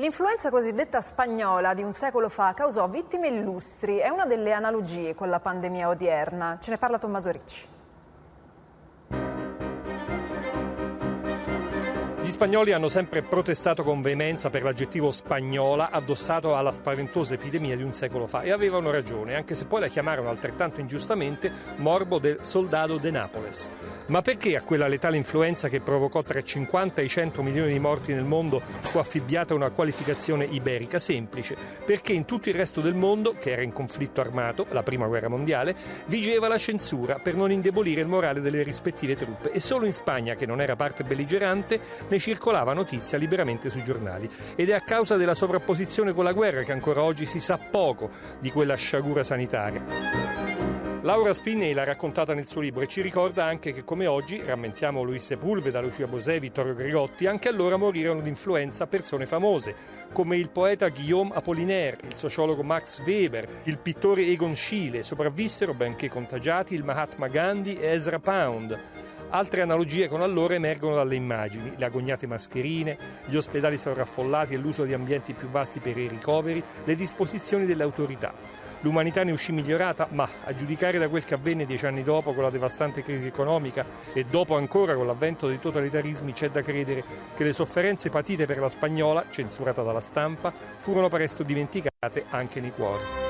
L'influenza cosiddetta spagnola di un secolo fa causò vittime illustri. È una delle analogie con la pandemia odierna. Ce ne parla Tommaso Ricci. Gli spagnoli hanno sempre protestato con veemenza per l'aggettivo spagnola addossato alla spaventosa epidemia di un secolo fa e avevano ragione, anche se poi la chiamarono altrettanto ingiustamente morbo del soldado de Nápoles. Ma perché a quella letale influenza che provocò tra i 50 e i 100 milioni di morti nel mondo fu affibbiata una qualificazione iberica? Semplice, perché in tutto il resto del mondo, che era in conflitto armato, la prima guerra mondiale, vigeva la censura per non indebolire il morale delle rispettive truppe e solo in Spagna, che non era parte belligerante, ne circolava notizia liberamente sui giornali. Ed è a causa della sovrapposizione con la guerra che ancora oggi si sa poco di quella sciagura sanitaria. Laura Spinney l'ha raccontata nel suo libro e ci ricorda anche che come oggi, rammentiamo Luis Sepúlveda, Lucia Bosé, Vittorio Grigotti, anche allora morirono di influenza persone famose, come il poeta Guillaume Apollinaire, il sociologo Max Weber, il pittore Egon Schiele, sopravvissero, benché contagiati, il Mahatma Gandhi e Ezra Pound. Altre analogie con allora emergono dalle immagini, le agognate mascherine, gli ospedali sovraffollati e l'uso di ambienti più vasti per i ricoveri, le disposizioni delle autorità. L'umanità ne uscì migliorata, ma a giudicare da quel che avvenne 10 anni dopo con la devastante crisi economica e dopo ancora con l'avvento dei totalitarismi, c'è da credere che le sofferenze patite per la spagnola, censurata dalla stampa, furono presto dimenticate anche nei cuori.